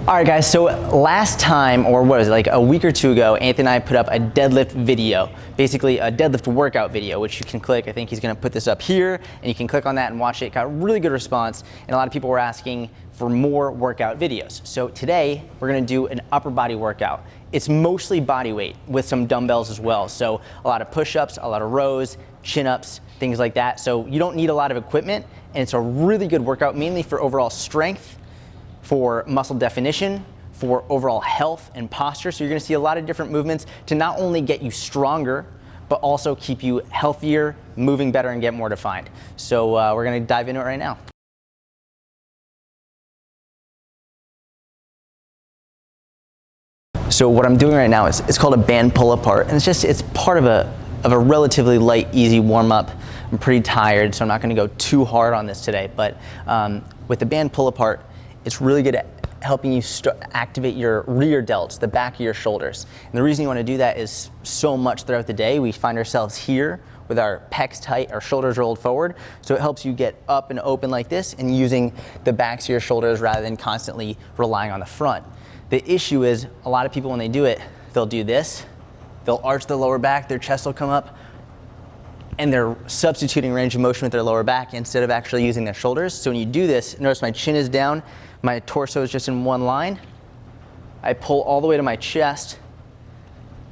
All right, guys, so last time, or what was it, like a week or two ago, Anthony and I put up a deadlift video, basically a deadlift workout video, which you can click. I think he's gonna put this up here, and you can click on that and watch it. Got really good response, and a lot of people were asking for more workout videos. So today, we're gonna do an upper body workout. It's mostly body weight with some dumbbells as well. So a lot of push-ups, a lot of rows, chin-ups, things like that. So you don't need a lot of equipment, and it's a really good workout, mainly for overall strength, for muscle definition, for overall health and posture. So you're gonna see a lot of different movements to not only get you stronger, but also keep you healthier, moving better, and get more defined. So we're gonna dive into it right now. So what I'm doing right now is, it's called a band pull apart, and it's part of a relatively light, easy warm up. I'm pretty tired, so I'm not gonna go too hard on this today, but with the band pull apart, it's really good at helping you activate your rear delts, the back of your shoulders. And the reason you want to do that is so much throughout the day, we find ourselves here with our pecs tight, our shoulders rolled forward. So it helps you get up and open like this and using the backs of your shoulders rather than constantly relying on the front. The issue is a lot of people, when they do it, they'll do this, they'll arch the lower back, their chest will come up, and they're substituting range of motion with their lower back instead of actually using their shoulders. So when you do this, notice my chin is down, my torso is just in one line. I pull all the way to my chest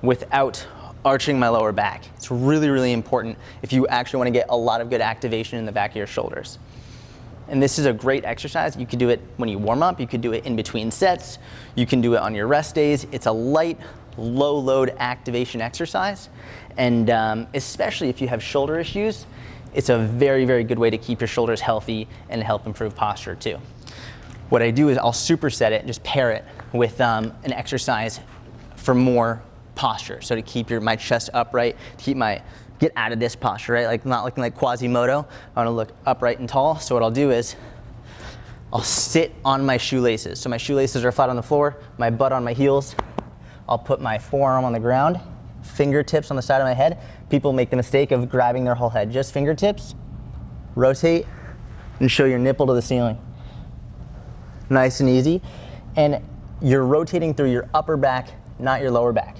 without arching my lower back. It's really, really important if you actually want to get a lot of good activation in the back of your shoulders. And this is a great exercise. You could do it when you warm up, you could do it in between sets, you can do it on your rest days. It's a light, low load activation exercise. And especially if you have shoulder issues, it's a very, very good way to keep your shoulders healthy and help improve posture too. What I do is I'll superset it and just pair it with an exercise for more posture. So to keep my chest upright, to get out of this posture, right? Like not looking like Quasimodo. I wanna look upright and tall. So what I'll do is I'll sit on my shoelaces. So my shoelaces are flat on the floor, my butt on my heels. I'll put my forearm on the ground, fingertips on the side of my head. People make the mistake of grabbing their whole head. Just fingertips, rotate, and show your nipple to the ceiling. Nice and easy. And you're rotating through your upper back, not your lower back.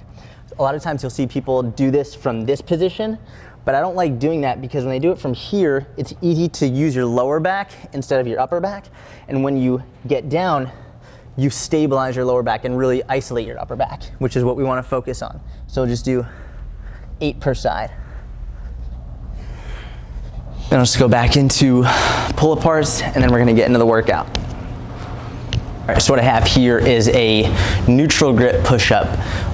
A lot of times you'll see people do this from this position, but I don't like doing that because when they do it from here, it's easy to use your lower back instead of your upper back. And when you get down, you stabilize your lower back and really isolate your upper back, which is what we want to focus on. So just do 8 per side. Then I'll just go back into pull aparts, and then we're going to get into the workout. All right, so what I have here is a neutral grip push-up.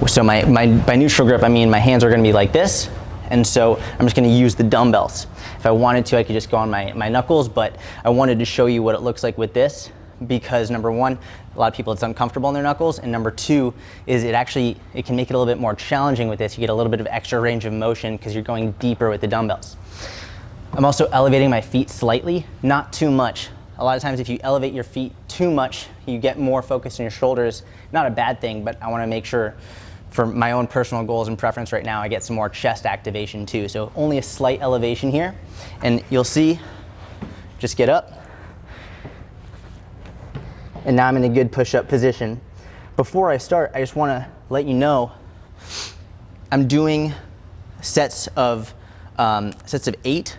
So by neutral grip, I mean my hands are gonna be like this, and so I'm just gonna use the dumbbells. If I wanted to, I could just go on my knuckles, but I wanted to show you what it looks like with this, because number one, a lot of people, it's uncomfortable on their knuckles, and number two is it can make it a little bit more challenging with this. You get a little bit of extra range of motion because you're going deeper with the dumbbells. I'm also elevating my feet slightly, not too much. A lot of times if you elevate your feet too much, you get more focus in your shoulders. Not a bad thing, but I want to make sure for my own personal goals and preference right now, I get some more chest activation too. So only a slight elevation here. And you'll see, just get up. And now I'm in a good push-up position. Before I start, I just want to let you know, I'm doing sets of 8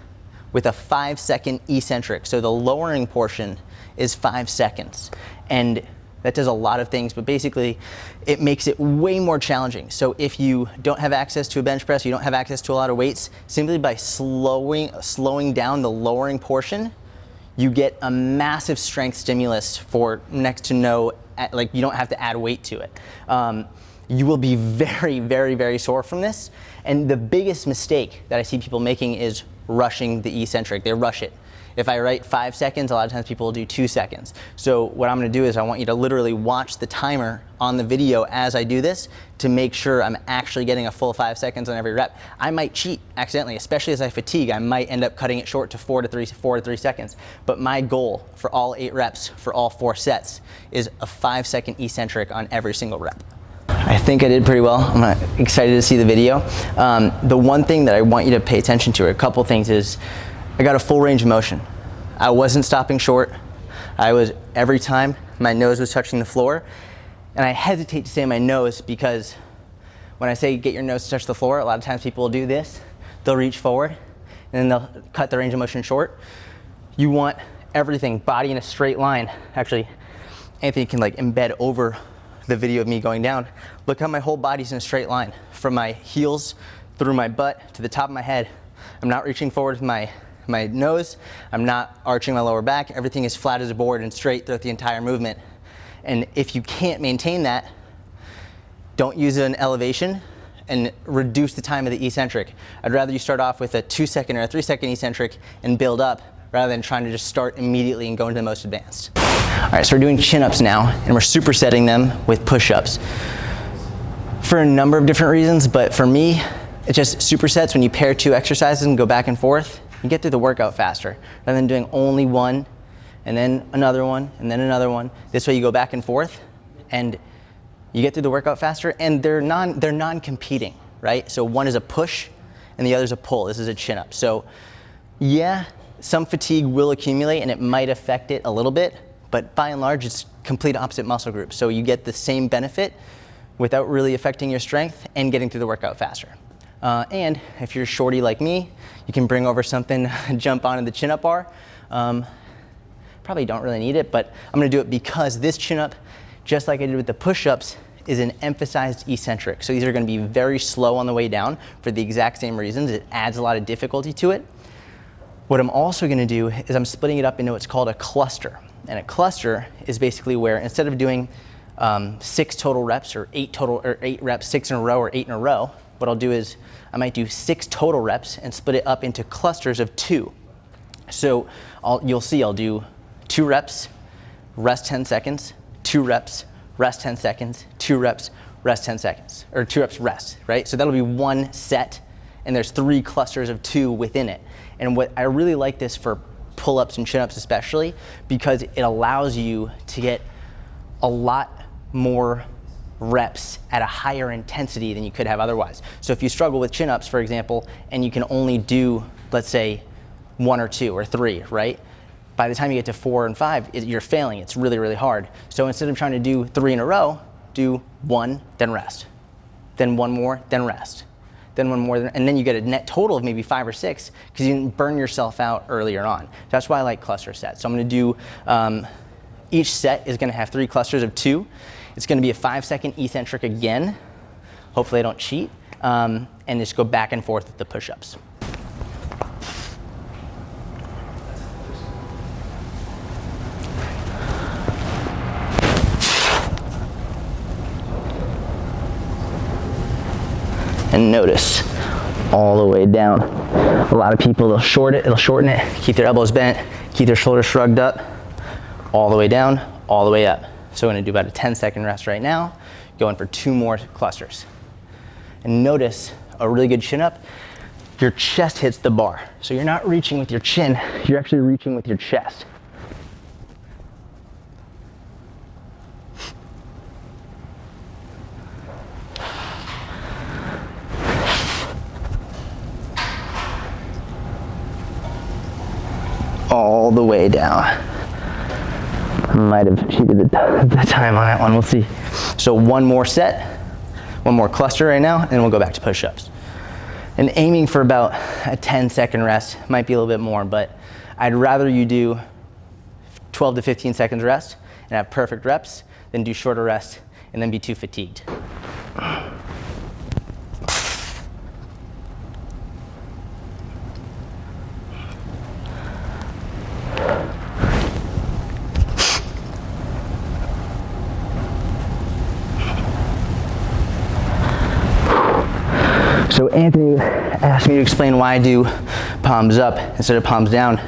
with a 5-second eccentric. So the lowering portion is 5 seconds. And that does a lot of things, but basically it makes it way more challenging. So if you don't have access to a bench press, you don't have access to a lot of weights, simply by slowing down the lowering portion, you get a massive strength stimulus for next to no, like you don't have to add weight to it. You will be very, very, very sore from this. And the biggest mistake that I see people making is rushing the eccentric. They rush it. If I write 5 seconds, a lot of times people will do 2 seconds. So what I'm gonna do is I want you to literally watch the timer on the video as I do this to make sure I'm actually getting a full 5 seconds on every rep. I might cheat accidentally, especially as I fatigue. I might end up cutting it short to 4 to 3 seconds. But my goal for all 8 reps, for all 4 sets, is a 5-second eccentric on every single rep. I think I did pretty well. I'm excited to see the video. The one thing that I want you to pay attention to, or a couple things, is I got a full range of motion. I wasn't stopping short. I was, every time my nose was touching the floor, And I hesitate to say my nose because when I say get your nose to touch the floor, a lot of times people will do this. They'll reach forward and then they'll cut their range of motion short. You want everything, body in a straight line. Actually, Anthony can like embed over the video of me going down. Look how my whole body's in a straight line. From my heels through my butt to the top of my head. I'm not reaching forward with my nose. I'm not arching my lower back. Everything is flat as a board and straight throughout the entire movement. And if you can't maintain that, don't use an elevation and reduce the time of the eccentric. I'd rather you start off with a 2-second or a 3-second eccentric and build up rather than trying to just start immediately and go into the most advanced. All right, so we're doing chin-ups now and we're supersetting them with push-ups for a number of different reasons, but for me, it's just supersets when you pair 2 exercises and go back and forth, you get through the workout faster rather than doing only one and then another one and then another one. This way you go back and forth and you get through the workout faster, and they're non-competing, right? So one is a push and the other is a pull. This is a chin-up. So yeah, some fatigue will accumulate and it might affect it a little bit, but by and large, it's complete opposite muscle groups. So you get the same benefit without really affecting your strength and getting through the workout faster. And if you're shorty like me, you can bring over something, jump onto the chin-up bar. Probably don't really need it, but I'm gonna do it because this chin-up, just like I did with the push-ups, is an emphasized eccentric. So these are gonna be very slow on the way down for the exact same reasons. It adds a lot of difficulty to it. What I'm also gonna do is I'm splitting it up into what's called a cluster. And a cluster is basically where instead of doing 6 total reps or 8 reps, 6 in a row or 8 in a row, what I'll do is I might do 6 total reps and split it up into clusters of 2. So you'll see I'll do 2 reps, rest 10 seconds, 2 reps, rest 10 seconds, 2 reps, rest 10 seconds, or 2 reps, rest, right? So that'll be one set, and there's 3 clusters of 2 within it. And what I really like this for pull-ups and chin-ups especially, because it allows you to get a lot more reps at a higher intensity than you could have otherwise. So if you struggle with chin-ups, for example, and you can only do, let's say, 1 or 2 or 3, right? By the time you get to 4 and 5, you're failing. It's really, really hard. So instead of trying to do 3 in a row, do 1, then rest. Then 1 more, then rest. Then 1 more, and then you get a net total of maybe 5 or 6 because you didn't burn yourself out earlier on. That's why I like cluster sets. So I'm gonna do, each set is gonna have 3 clusters of 2. It's gonna be a 5-second eccentric again. Hopefully I don't cheat. And just go back and forth with the push-ups. And notice all the way down. A lot of people, they'll shorten it, keep their elbows bent, keep their shoulders shrugged up, all the way down, all the way up. So I'm gonna do about a 10-second rest right now, going for 2 more clusters. And notice a really good chin up, your chest hits the bar. So you're not reaching with your chin, you're actually reaching with your chest. All the way down. Might have cheated the time on that one, we'll see. So 1 more set, 1 more cluster right now, and then we'll go back to push-ups. And aiming for about a 10-second rest, might be a little bit more, but I'd rather you do 12 to 15 seconds rest and have perfect reps than do shorter rest and then be too fatigued. So Anthony asked me to explain why I do palms up instead of palms down.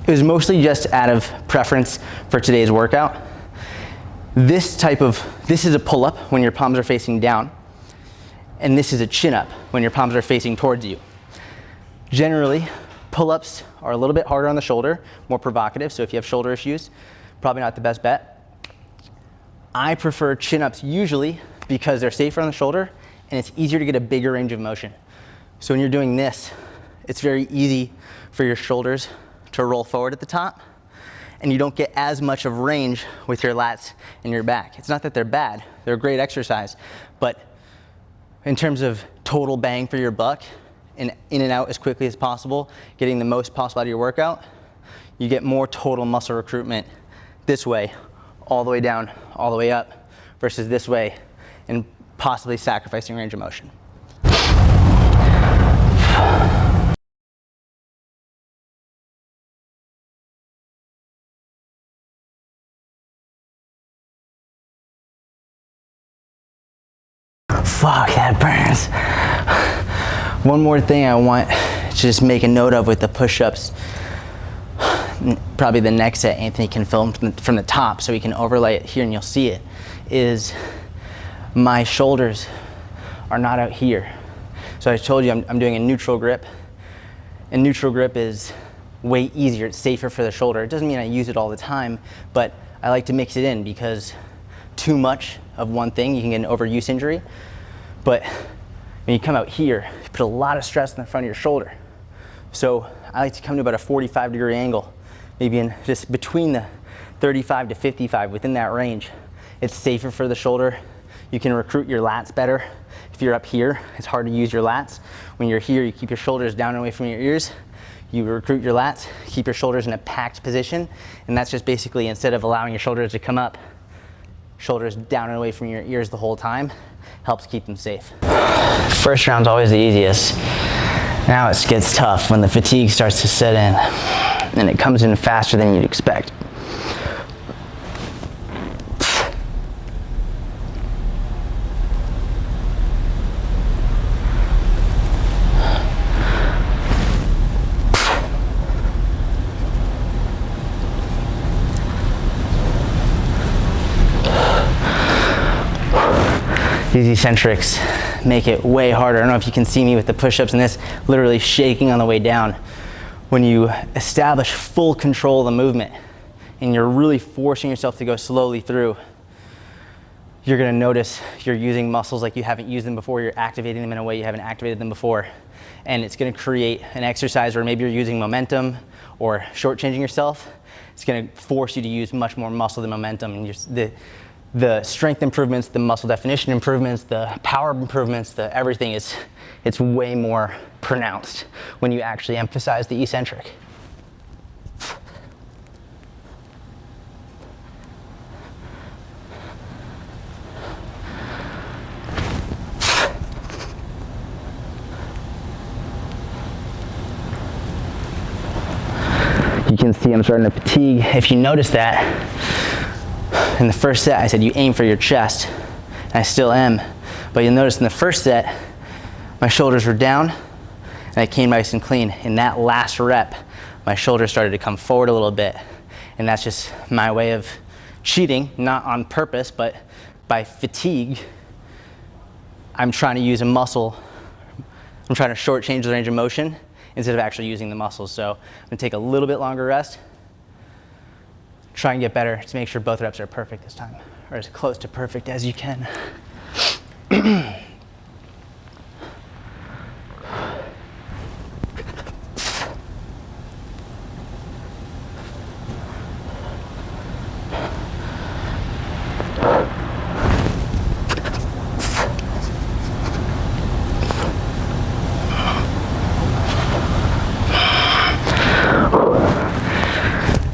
It was mostly just out of preference for today's workout. This is a pull-up when your palms are facing down, and this is a chin-up when your palms are facing towards you. Generally, pull-ups are a little bit harder on the shoulder, more provocative, so if you have shoulder issues, probably not the best bet. I prefer chin-ups usually because they're safer on the shoulder and it's easier to get a bigger range of motion. So when you're doing this, it's very easy for your shoulders to roll forward at the top, and you don't get as much of range with your lats and your back. It's not that they're bad, they're a great exercise, but in terms of total bang for your buck and in and out as quickly as possible, getting the most possible out of your workout, you get more total muscle recruitment this way, all the way down, all the way up, versus this way, and possibly sacrificing range of motion. Fuck, that burns. One more thing I want to just make a note of with the push-ups, probably the next set Anthony can film from the top so he can overlay it here and you'll see it, is my shoulders are not out here. So I told you I'm doing a neutral grip, and neutral grip is way easier, it's safer for the shoulder. It doesn't mean I use it all the time, but I like to mix it in because too much of one thing, you can get an overuse injury. But when you come out here, you put a lot of stress in the front of your shoulder. So I like to come to about a 45-degree angle, maybe in just between the 35 to 55, within that range. It's safer for the shoulder. You can recruit your lats better. If you're up here, it's hard to use your lats. When you're here, you keep your shoulders down and away from your ears. You recruit your lats, keep your shoulders in a packed position, and that's just basically, instead of allowing your shoulders to come up, shoulders down and away from your ears the whole time, helps keep them safe. First round's always the easiest. Now it gets tough when the fatigue starts to set in, and it comes in faster than you'd expect. These eccentrics make it way harder. I don't know if you can see me with the push-ups and this, literally shaking on the way down. When you establish full control of the movement and you're really forcing yourself to go slowly through, you're gonna notice you're using muscles like you haven't used them before, you're activating them in a way you haven't activated them before. And it's gonna create an exercise where maybe you're using momentum or shortchanging yourself. It's gonna force you to use much more muscle than momentum, and the strength improvements, the muscle definition improvements, the power improvements, everything it's way more pronounced when you actually emphasize the eccentric. You can see I'm starting to fatigue. If you notice that, in the first set, I said you aim for your chest, and I still am. But you'll notice in the first set, my shoulders were down, and I came nice and clean. In that last rep, my shoulders started to come forward a little bit, and that's just my way of cheating, not on purpose, but by fatigue. I'm trying to use a muscle. I'm trying to shortchange the range of motion instead of actually using the muscles. So I'm gonna take a little bit longer rest. Try and get better to make sure both reps are perfect this time, or as close to perfect as you can.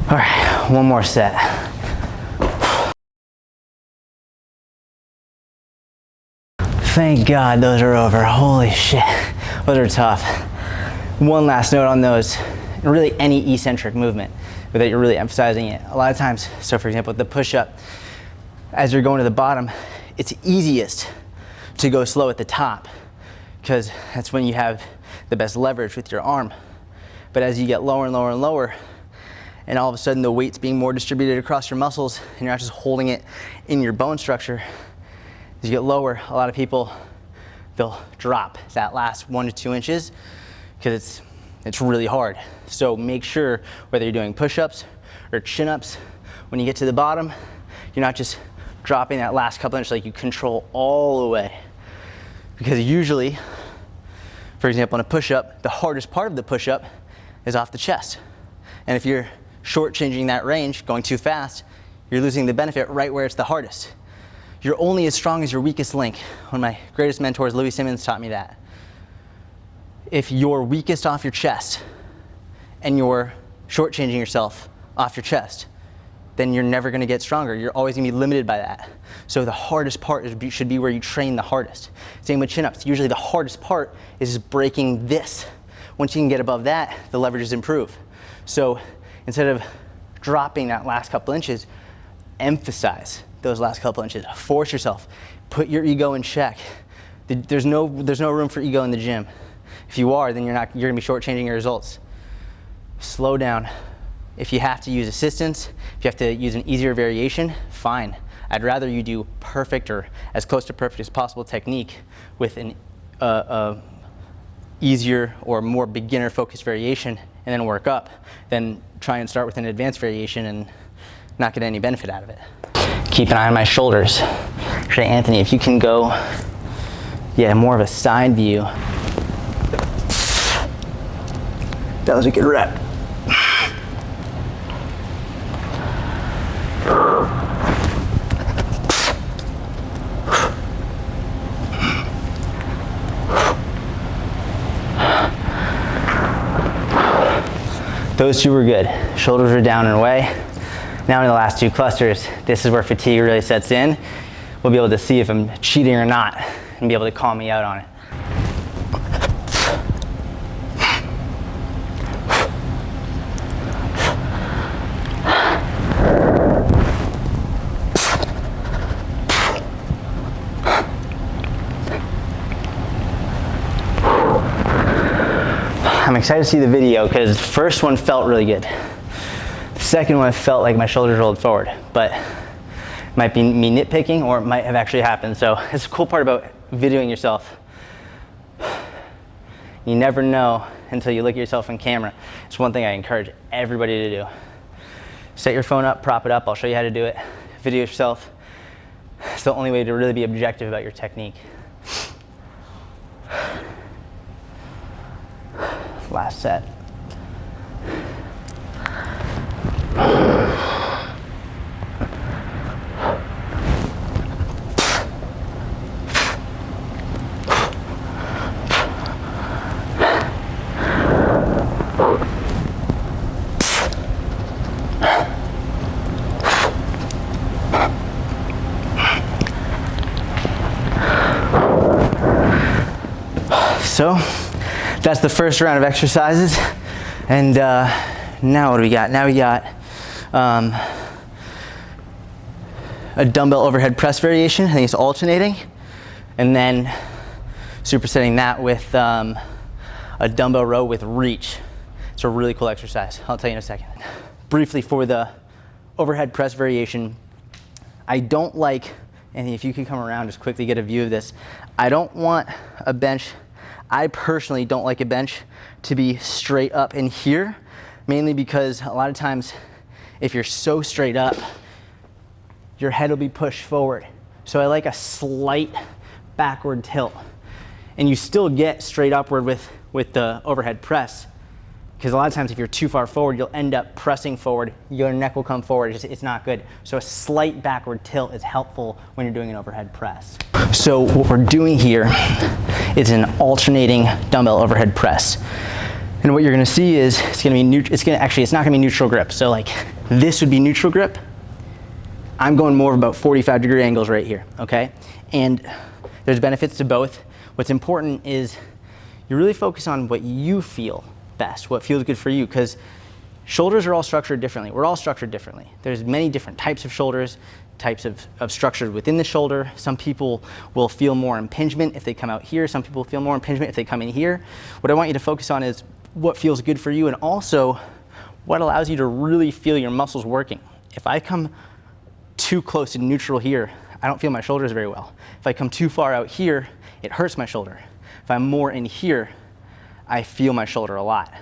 All right, one more set. Thank God those are over. Holy shit, those are tough. One last note on those, really any eccentric movement, but that you're really emphasizing it. A lot of times, so for example, with the push-up, as you're going to the bottom, it's easiest to go slow at the top because that's when you have the best leverage with your arm. But as you get lower and lower and lower, and all of a sudden the weight's being more distributed across your muscles and you're not just holding it in your bone structure, as you get lower, a lot of people, they'll drop that last 1 to 2 inches because it's really hard. So make sure whether you're doing push-ups or chin-ups, when you get to the bottom, you're not just dropping that last couple inches, like you control all the way. Because usually, for example, in a push-up, the hardest part of the push-up is off the chest. And if you're shortchanging that range, going too fast, you're losing the benefit right where it's the hardest. You're only as strong as your weakest link. One of my greatest mentors, Louis Simmons, taught me that. If you're weakest off your chest and you're shortchanging yourself off your chest, then you're never gonna get stronger. You're always gonna be limited by that. So the hardest part should be where you train the hardest. Same with chin-ups. Usually the hardest part is breaking this. Once you can get above that, the leverages improve. So instead of dropping that last couple inches, emphasize those last couple inches. Force yourself. Put your ego in check. There's no room for ego in the gym. If you are, then you're gonna be shortchanging your results. Slow down. If you have to use assistance, if you have to use an easier variation, fine. I'd rather you do perfect or as close to perfect as possible technique with an easier or more beginner focused variation and then work up than try and start with an advanced variation and not get any benefit out of it. Keep an eye on my shoulders. Actually, Anthony, if you can go, more of a side view. That was a good rep. Those two were good. Shoulders were down and away. Now in the last two clusters, this is where fatigue really sets in. We'll be able to see if I'm cheating or not and be able to call me out on it. I'm excited to see the video because the first one felt really good. The second one felt like my shoulders rolled forward, but it might be me nitpicking or it might have actually happened. So it's a cool part about videoing yourself. You never know until you look at yourself on camera. It's one thing I encourage everybody to do. Set your phone up, prop it up. I'll show you how to do it. Video yourself. It's the only way to really be objective about your technique. Last set. So that's the first round of exercises, and now what do we got? Now we got a dumbbell overhead press variation. I think it's alternating, and then supersetting that with a dumbbell row with reach. It's a really cool exercise. I'll tell you in a second. Briefly for the overhead press variation, I don't like, and if you can come around, just quickly get a view of this. I don't want a bench. I personally don't like a bench to be straight up in here, mainly because a lot of times if you're so straight up, your head will be pushed forward. So I like a slight backward tilt. And you still get straight upward with the overhead press, because a lot of times if you're too far forward, you'll end up pressing forward, your neck will come forward, it's not good. So a slight backward tilt is helpful when you're doing an overhead press. So what we're doing here is an alternating dumbbell overhead press. And what you're gonna see is it's not gonna be neutral grip. So like this would be neutral grip. I'm going more of about 45-degree angles right here, okay? And there's benefits to both. What's important is you really focus on what you feel best, what feels good for you, because shoulders are all structured differently. We're all structured differently. There's many different types of shoulders, types of structure within the shoulder. Some people will feel more impingement if they come out here. Some people feel more impingement if they come in here. What I want you to focus on is what feels good for you, and also what allows you to really feel your muscles working. If I come too close to neutral here, I don't feel my shoulders very well. If I come too far out here, it hurts my shoulder. If I'm more in here, I feel my shoulder a lot.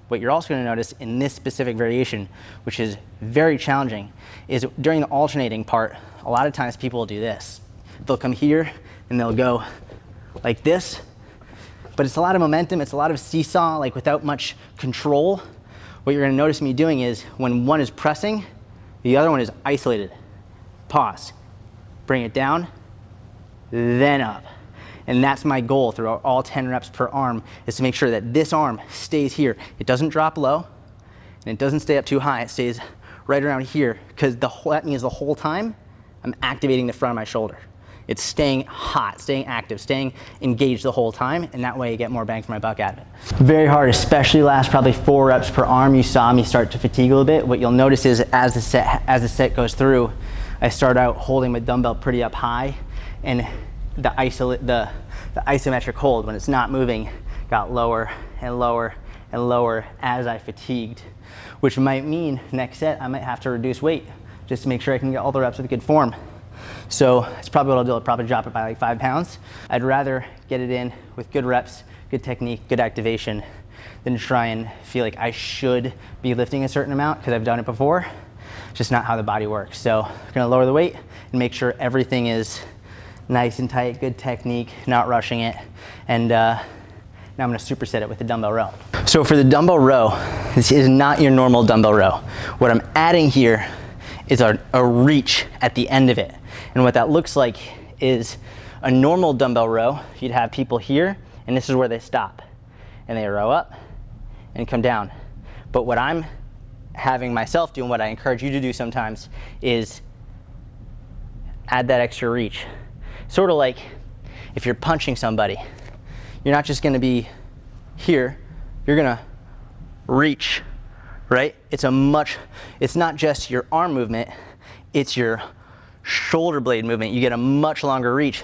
What you're also going to notice in this specific variation, which is very challenging, is during the alternating part, a lot of times people will do this. They'll come here and they'll go like this, but it's a lot of momentum, it's a lot of seesaw, like without much control. what you're gonna notice me doing is when one is pressing, the other one is isolated. Pause, bring it down, then up. And that's my goal throughout all 10 reps per arm, is to make sure that this arm stays here. It doesn't drop low, and it doesn't stay up too high. It stays right around here, because that means the whole time I'm activating the front of my shoulder. It's staying hot, staying active, staying engaged the whole time, and that way you get more bang for my buck out of it. Very hard, especially last probably 4 reps per arm. You saw me start to fatigue a little bit. What you'll notice is as the set goes through, I start out holding my dumbbell pretty up high, and the isometric hold, when it's not moving, got lower and lower and lower as I fatigued, which might mean next set I might have to reduce weight just to make sure I can get all the reps with good form. So that's probably what I'll do. I'll probably drop it by like 5 pounds. I'd rather get it in with good reps, good technique, good activation, than try and feel like I should be lifting a certain amount because I've done it before. It's just not how the body works. So I'm gonna lower the weight and make sure everything is nice and tight, good technique, not rushing it. And now I'm gonna superset it with the dumbbell row. So for the dumbbell row, this is not your normal dumbbell row. What I'm adding here is a reach at the end of it. And what that looks like is a normal dumbbell row. You'd have people here, and this is where they stop. And they row up and come down. But what I'm having myself do, and what I encourage you to do sometimes, is add that extra reach. Sort of like if you're punching somebody, you're not just gonna be here, you're gonna reach, right? It's not just your arm movement, it's your shoulder blade movement. You get a much longer reach.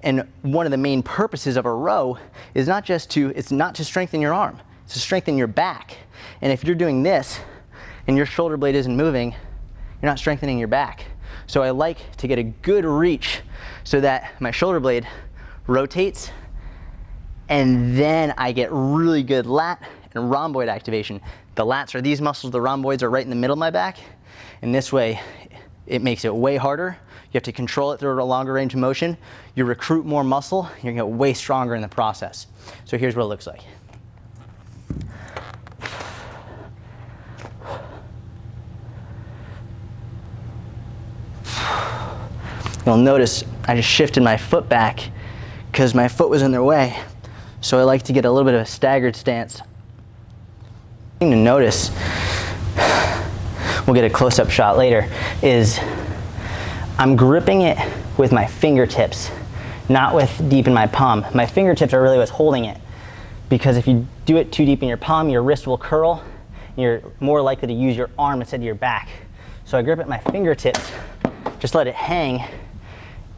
And one of the main purposes of a row is it's not to strengthen your arm, it's to strengthen your back. And if you're doing this and your shoulder blade isn't moving, you're not strengthening your back. So I like to get a good reach so that my shoulder blade rotates, and then I get really good lat and rhomboid activation. The lats are these muscles, the rhomboids are right in the middle of my back, and this way it makes it way harder. You have to control it through a longer range of motion. You recruit more muscle, you're gonna get way stronger in the process. So here's what it looks like. You'll notice I just shifted my foot back because my foot was in their way. So I like to get a little bit of a staggered stance. The thing to notice, we'll get a close-up shot later, is I'm gripping it with my fingertips, not with deep in my palm. My fingertips are really what's holding it, because if you do it too deep in your palm, your wrist will curl, and you're more likely to use your arm instead of your back. So I grip at my fingertips, just let it hang,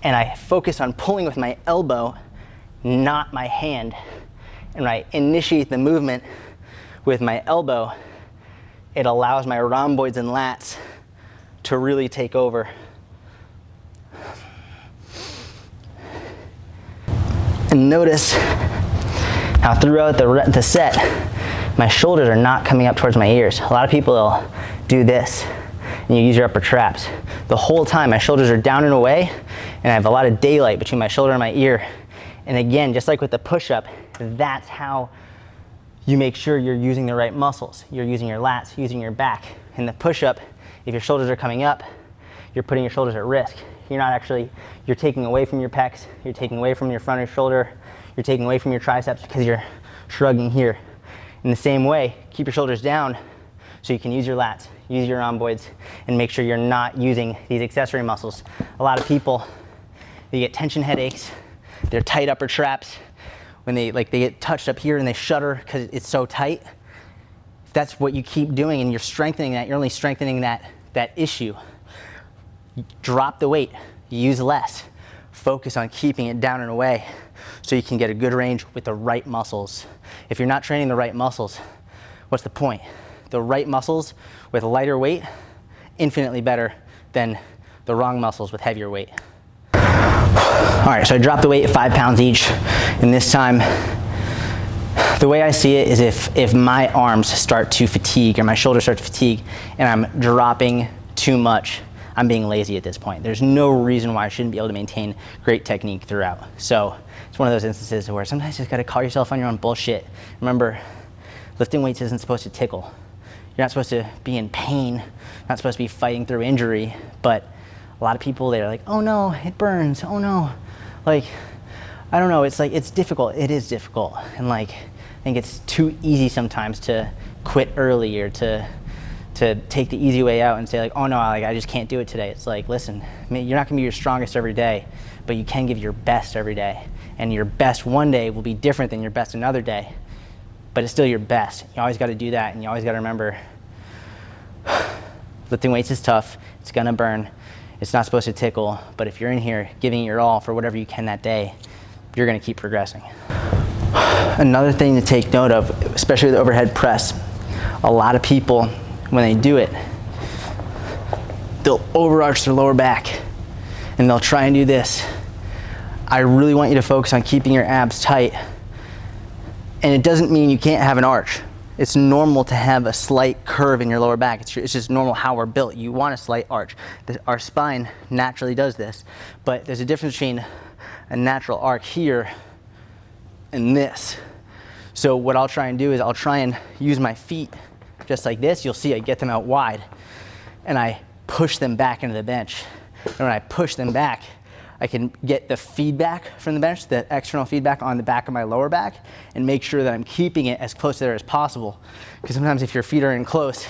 and I focus on pulling with my elbow, not my hand. And I initiate the movement with my elbow. It allows my rhomboids and lats to really take over. And notice how throughout the set, my shoulders are not coming up towards my ears. A lot of people will do this, and you use your upper traps. The whole time my shoulders are down and away, and I have a lot of daylight between my shoulder and my ear. And again, just like with the push-up, that's how you make sure you're using the right muscles. You're using your lats, using your back. In the push-up, if your shoulders are coming up, you're putting your shoulders at risk. You're taking away from your pecs, you're taking away from your front of your shoulder, you're taking away from your triceps because you're shrugging here. In the same way, keep your shoulders down so you can use your lats, use your rhomboids, and make sure you're not using these accessory muscles. A lot of people, they get tension headaches, they're tight upper traps, when they get touched up here and they shudder because it's so tight. If that's what you keep doing and you're strengthening that, you're only strengthening that issue. Drop the weight, use less. Focus on keeping it down and away so you can get a good range with the right muscles. If you're not training the right muscles, what's the point? The right muscles with lighter weight, infinitely better than the wrong muscles with heavier weight. All right, so I dropped the weight at 5 pounds each, and this time, the way I see it is if my arms start to fatigue or my shoulders start to fatigue and I'm dropping too much, I'm being lazy at this point. There's no reason why I shouldn't be able to maintain great technique throughout. So it's one of those instances where sometimes you just gotta call yourself on your own bullshit. Remember, lifting weights isn't supposed to tickle. You're not supposed to be in pain, not supposed to be fighting through injury, but a lot of people, they're like, oh no, it burns, oh no. Like, I don't know, it's like, it's difficult. It is difficult. And like, I think it's too easy sometimes to quit early or to take the easy way out and say like, oh no, like, I just can't do it today. It's like, listen, you're not gonna be your strongest every day, but you can give your best every day. And your best one day will be different than your best another day, but it's still your best. You always gotta do that, and you always gotta remember, lifting weights is tough, it's gonna burn, it's not supposed to tickle, but if you're in here giving it your all for whatever you can that day, you're gonna keep progressing. Another thing to take note of, especially with the overhead press, a lot of people, when they do it, they'll overarch their lower back and they'll try and do this. I really want you to focus on keeping your abs tight. And it doesn't mean you can't have an arch. It's normal to have a slight curve in your lower back. It's just normal how we're built. You want a slight arch. Our spine naturally does this, but there's a difference between a natural arc here and this. So what I'll try and do is I'll try and use my feet just like this. You'll see I get them out wide and I push them back into the bench. And when I push them back, I can get the feedback from the bench, the external feedback on the back of my lower back, and make sure that I'm keeping it as close to there as possible. Because sometimes if your feet are in close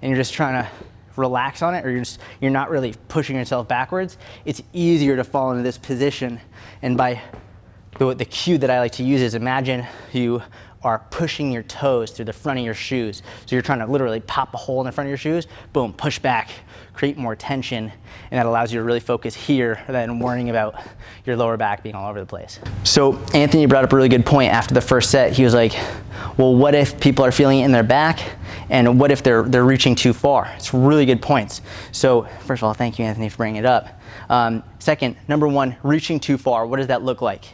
and you're just trying to relax on it, or you're not really pushing yourself backwards, it's easier to fall into this position. And by the cue that I like to use is, imagine you are pushing your toes through the front of your shoes. So you're trying to literally pop a hole in the front of your shoes, boom, push back, create more tension, and that allows you to really focus here rather than worrying about your lower back being all over the place. So Anthony brought up a really good point after the first set. He was like, well, what if people are feeling it in their back, and what if they're reaching too far? It's really good points. So first of all, thank you, Anthony, for bringing it up. Second, number one, reaching too far, what does that look like?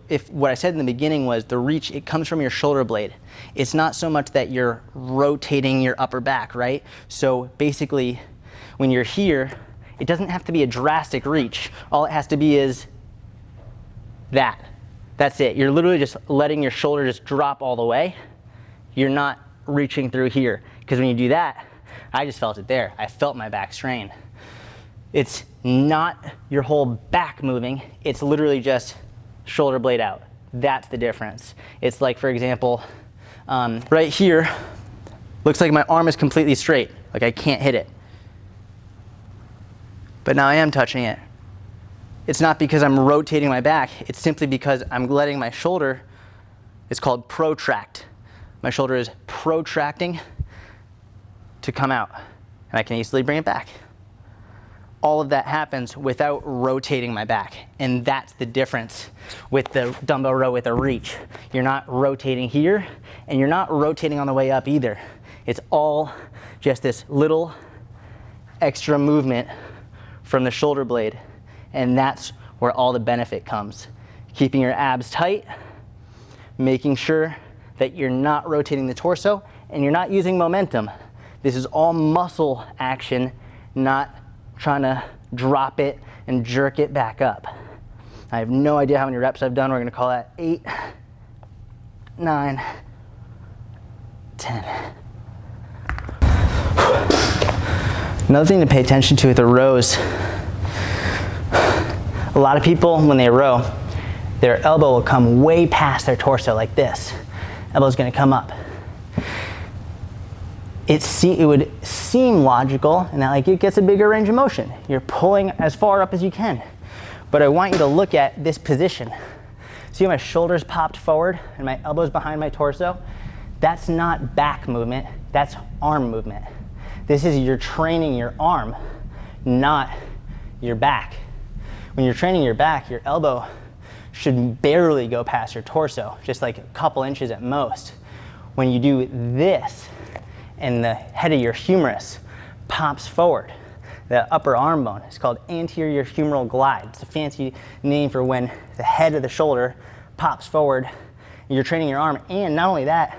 If what I said in the beginning was the reach, it comes from your shoulder blade. It's not so much that you're rotating your upper back, right? So basically, when you're here, it doesn't have to be a drastic reach. All it has to be is that. That's it. You're literally just letting your shoulder just drop all the way. You're not reaching through here. Because when you do that, I just felt it there. I felt my back strain. It's not your whole back moving. It's literally just shoulder blade out. That's the difference. It's like, for example, right here, looks like my arm is completely straight, like I can't hit it. But now I am touching it. It's not because I'm rotating my back, it's simply because I'm letting my shoulder, it's called protract. My shoulder is protracting to come out, and I can easily bring it back. All of that happens without rotating my back. And that's the difference with the dumbbell row with a reach. You're not rotating here, and you're not rotating on the way up either. It's all just this little extra movement from the shoulder blade. And that's where all the benefit comes. Keeping your abs tight, making sure that you're not rotating the torso, and you're not using momentum. This is all muscle action, not trying to drop it and jerk it back up. I have no idea how many reps I've done. We're gonna call that 8, 9, 10. Another thing to pay attention to with the rows, a lot of people, when they row, their elbow will come way past their torso like this. Elbow's gonna come up. It would seem logical in that, like, it gets a bigger range of motion. You're pulling as far up as you can. But I want you to look at this position. See how my shoulders popped forward and my elbows behind my torso? That's not back movement, that's arm movement. This is, you're training your arm, not your back. When you're training your back, your elbow should barely go past your torso, just like a couple inches at most. When you do this, and the head of your humerus pops forward, the upper arm bone, it's called anterior humeral glide. It's a fancy name for when the head of the shoulder pops forward. You're training your arm, and not only that,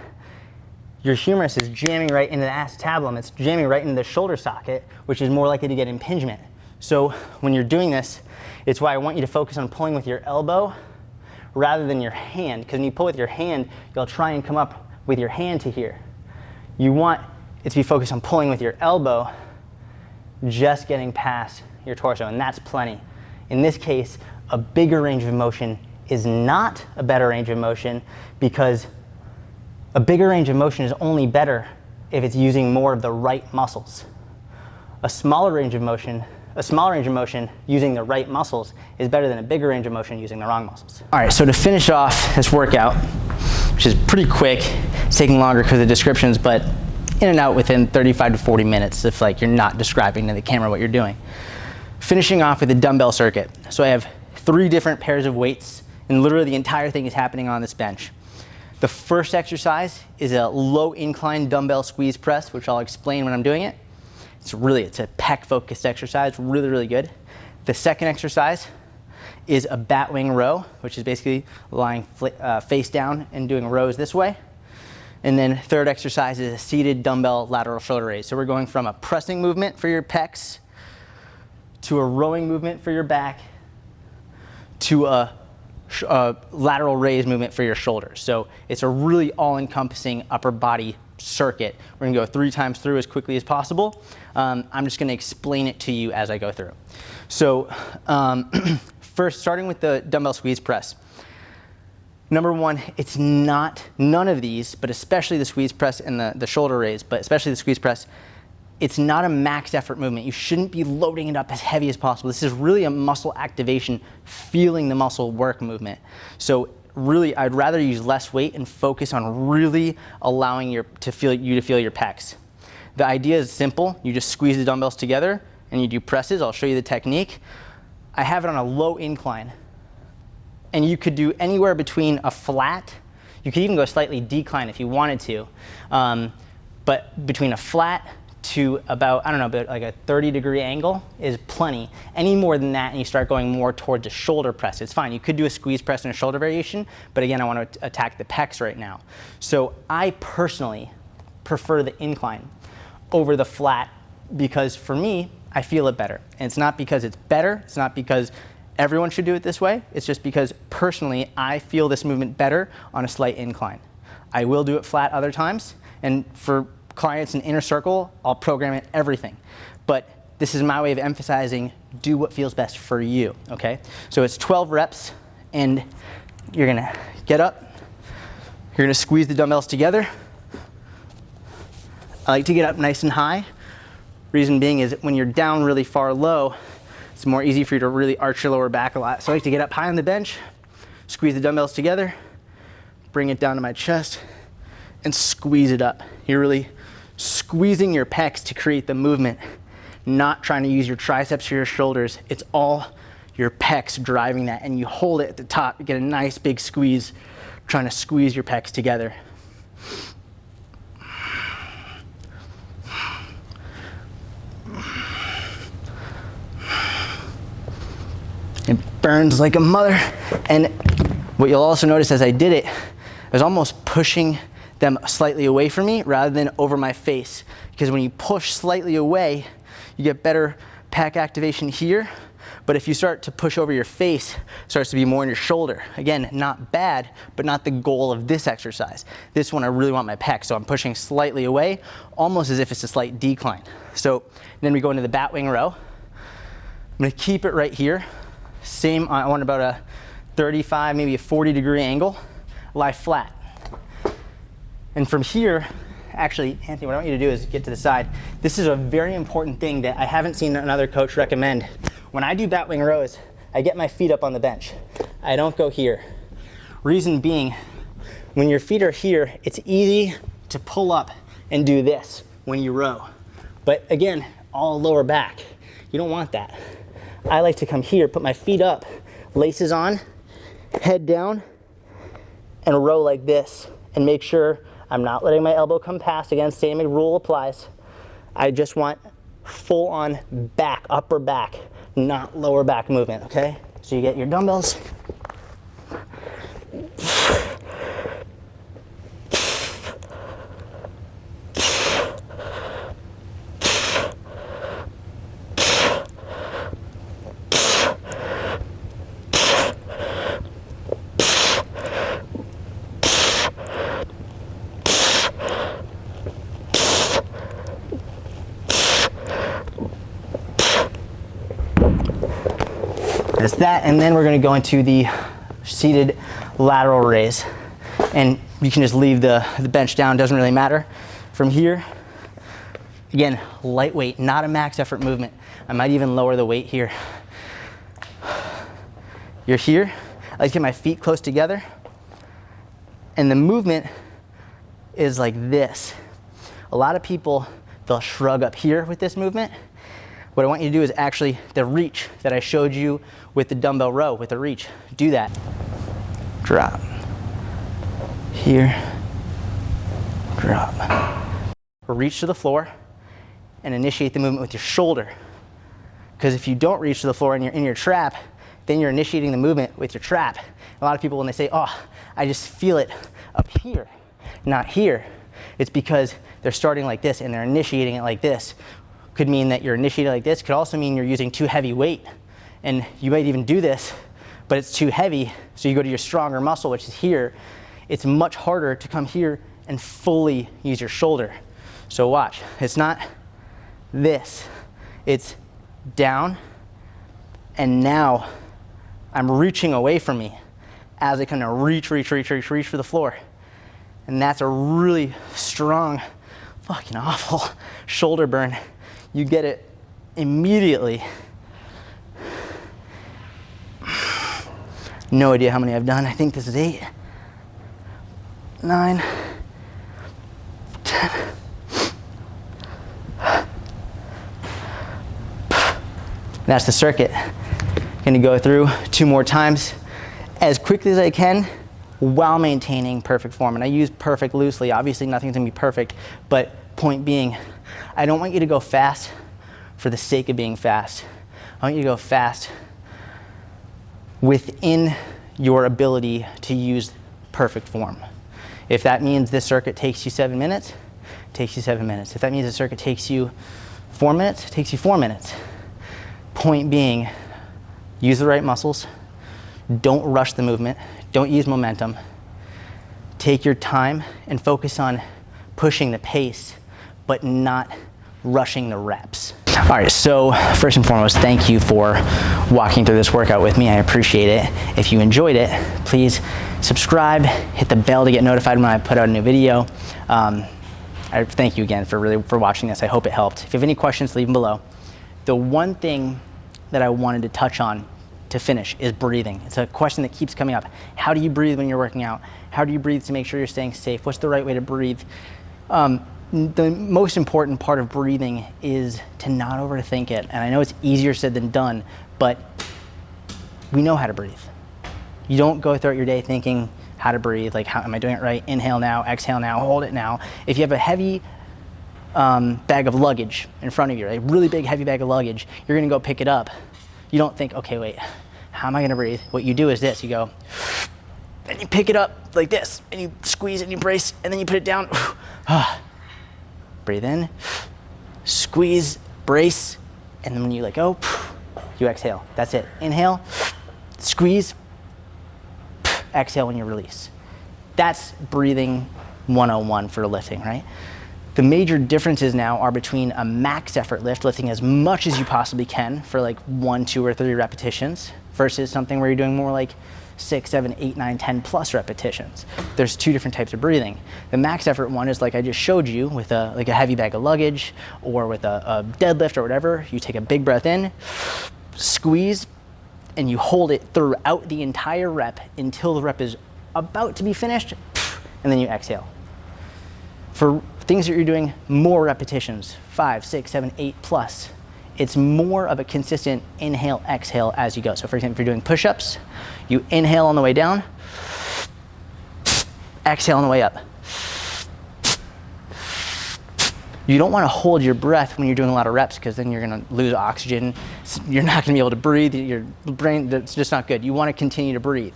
your humerus is jamming right into the acetabulum. It's jamming right into the shoulder socket, which is more likely to get impingement. So when you're doing this, it's why I want you to focus on pulling with your elbow rather than your hand, because when you pull with your hand, you'll try and come up with your hand to here. You want it to be focused on pulling with your elbow, just getting past your torso, and that's plenty. In this case, a bigger range of motion is not a better range of motion, because a bigger range of motion is only better if it's using more of the right muscles. A smaller range of motion using the right muscles is better than a bigger range of motion using the wrong muscles. All right, so to finish off this workout, which is pretty quick, it's taking longer because of the descriptions, but in and out within 35 to 40 minutes if like you're not describing to the camera what you're doing. Finishing off with a dumbbell circuit. So I have 3 different pairs of weights, and literally the entire thing is happening on this bench. The first exercise is a low incline dumbbell squeeze press, which I'll explain when I'm doing it. It's a pec focused exercise, really, really good. The second exercise is a Batwing row, which is basically lying face down and doing rows this way. And then third exercise is a seated dumbbell lateral shoulder raise. So we're going from a pressing movement for your pecs to a rowing movement for your back to a lateral raise movement for your shoulders. So it's a really all-encompassing upper body circuit. We're gonna go 3 times through as quickly as possible. I'm just gonna explain it to you as I go through. So first, starting with the dumbbell squeeze press. Number 1, it's not, none of these, but especially the squeeze press and the shoulder raise, but especially the squeeze press, it's not a max effort movement. You shouldn't be loading it up as heavy as possible. This is really a muscle activation, feeling the muscle work movement. So really, I'd rather use less weight and focus on really allowing you to feel your pecs. The idea is simple. You just squeeze the dumbbells together and you do presses. I'll show you the technique. I have it on a low incline. And you could do anywhere between a flat, you could even go slightly decline if you wanted to, but between a flat to about, I don't know, about like a 30-degree angle is plenty. Any more than that and you start going more towards a shoulder press, it's fine. You could do a squeeze press and a shoulder variation, but again, I want to attack the pecs right now. So I personally prefer the incline over the flat because for me, I feel it better. And it's not because it's better, it's not because everyone should do it this way, it's just because personally, I feel this movement better on a slight incline. I will do it flat other times, and for clients in inner circle, I'll program it everything. But this is my way of emphasizing do what feels best for you, okay? So it's 12 reps, and you're gonna get up, you're gonna squeeze the dumbbells together. I like to get up nice and high. Reason being is when you're down really far low, it's more easy for you to really arch your lower back a lot. So I like to get up high on the bench, squeeze the dumbbells together, bring it down to my chest, and squeeze it up. You're really squeezing your pecs to create the movement, not trying to use your triceps or your shoulders. It's all your pecs driving that, and you hold it at the top. You get a nice big squeeze, trying to squeeze your pecs together. It burns like a mother. And what you'll also notice as I did it, I was almost pushing them slightly away from me rather than over my face. Because when you push slightly away, you get better pec activation here. But if you start to push over your face, it starts to be more in your shoulder. Again, not bad, but not the goal of this exercise. This one, I really want my pec, so I'm pushing slightly away, almost as if it's a slight decline. So then we go into the Batwing row. I'm gonna keep it right here. Same, I want about a 35, maybe a 40-degree angle, lie flat. And from here, actually, Anthony, what I want you to do is get to the side. This is a very important thing that I haven't seen another coach recommend. When I do Batwing rows, I get my feet up on the bench. I don't go here. Reason being, when your feet are here, it's easy to pull up and do this when you row. But again, all lower back. You don't want that. I like to come here, put my feet up, laces on, head down, and row like this, and make sure I'm not letting my elbow come past. Again, same rule applies. I just want full on back, upper back, not lower back movement, okay? So you get your dumbbells. That's that, and then we're gonna go into the seated lateral raise. And you can just leave the bench down, doesn't really matter. From here, again, lightweight, not a max effort movement. I might even lower the weight here. You're here, I like to get my feet close together, and the movement is like this. A lot of people, they'll shrug up here with this movement. What I want you to do is actually the reach that I showed you with the dumbbell row, with the reach. Do that. Drop. Here. Drop. Reach to the floor and initiate the movement with your shoulder. Because if you don't reach to the floor and you're in your trap, then you're initiating the movement with your trap. A lot of people, when they say, oh, I just feel it up here, not here, it's because they're starting like this and they're initiating it like this. Could mean that you're initiating like this, could also mean you're using too heavy weight. And you might even do this, but it's too heavy, so you go to your stronger muscle, which is here. It's much harder to come here and fully use your shoulder. So watch, it's not this, it's down, and now I'm reaching away from me as I kind of reach for the floor. And that's a really strong, fucking awful shoulder burn. You get it immediately. No idea how many I've done. I think this is 8, 9, 10. That's the circuit. Gonna go through 2 more times as quickly as I can while maintaining perfect form. And I use perfect loosely. Obviously nothing's gonna be perfect, but point being, I don't want you to go fast for the sake of being fast. I want you to go fast within your ability to use perfect form. If that means this circuit takes you 7 minutes, it takes you 7 minutes. If that means the circuit takes you 4 minutes, it takes you 4 minutes. Point being, use the right muscles, don't rush the movement, don't use momentum. Take your time and focus on pushing the pace, but not rushing the reps. All right, so first and foremost, thank you for walking through this workout with me. I appreciate it. If you enjoyed it, please subscribe, hit the bell to get notified when I put out a new video. I thank you again for watching this. I hope it helped. If you have any questions, leave them below. The one thing that I wanted to touch on to finish is breathing. It's a question that keeps coming up. How do you breathe when you're working out? How do you breathe to make sure you're staying safe? What's the right way to breathe? The most important part of breathing is to not overthink it. And I know it's easier said than done, but we know how to breathe. You don't go throughout your day thinking how to breathe, like, how am I doing it right? Inhale now, exhale now, hold it now. If you have a heavy bag of luggage in front of you, a really big heavy bag of luggage, you're gonna go pick it up. You don't think, okay, wait, how am I gonna breathe? What you do is this, you go, and you pick it up like this, and you squeeze it and you brace, and then you put it down. Breathe in, squeeze, brace, and then when you let go, you exhale. That's it. Inhale, squeeze, exhale when you release. That's breathing 101 for lifting, right? The major differences now are between a max effort lift, lifting as much as you possibly can for like 1, 2, or 3 repetitions, versus something where you're doing more like 6, 7, 8, 9, 10 plus repetitions. There's 2 different types of breathing. The max effort one is like I just showed you with a heavy bag of luggage or with a deadlift or whatever. You take a big breath in, squeeze, and you hold it throughout the entire rep until the rep is about to be finished, and then you exhale. For things that you're doing more repetitions, 5, 6, 7, 8 plus, it's more of a consistent inhale, exhale as you go. So for example, if you're doing push-ups, you inhale on the way down, exhale on the way up. You don't want to hold your breath when you're doing a lot of reps, because then you're going to lose oxygen. You're not going to be able to breathe. Your brain, that's just not good. You want to continue to breathe,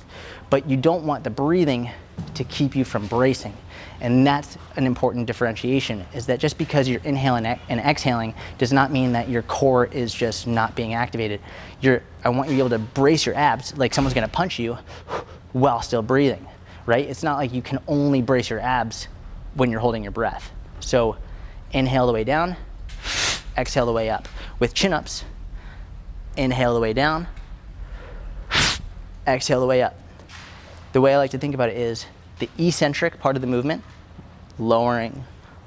but you don't want the breathing to keep you from bracing. And that's an important differentiation, is that just because you're inhaling and exhaling does not mean that your core is just not being activated. I want you to be able to brace your abs like someone's going to punch you while still breathing, right? It's not like you can only brace your abs when you're holding your breath. So inhale the way down, exhale the way up. With chin-ups, inhale the way down, exhale the way up. The way I like to think about it is the eccentric part of the movement, lowering,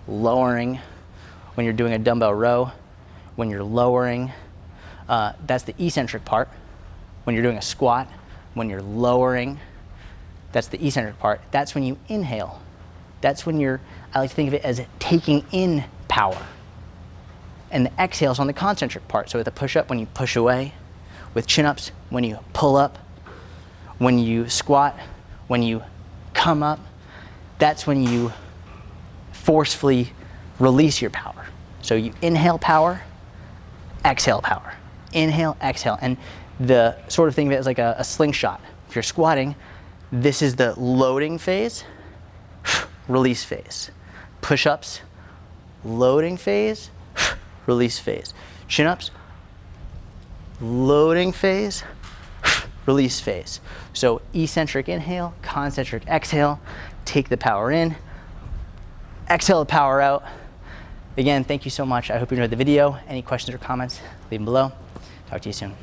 lowering. When you're doing a dumbbell row, when you're lowering, that's the eccentric part. When you're doing a squat, when you're lowering, that's the eccentric part. That's when you inhale. That's when I like to think of it as taking in power. And the exhale is on the concentric part. So with a push-up, when you push away. With chin-ups, when you pull up. When you squat, when you come up. That's when you forcefully release your power. So you inhale power, exhale power. Inhale, exhale. And the sort of thing of it is like a slingshot. If you're squatting, this is the loading phase, release phase. Push-ups, loading phase, release phase. Chin-ups, loading phase, release phase. So eccentric inhale, concentric exhale, take the power in, exhale the power out. Again, thank you so much. I hope you enjoyed the video. Any questions or comments, leave them below. Talk to you soon.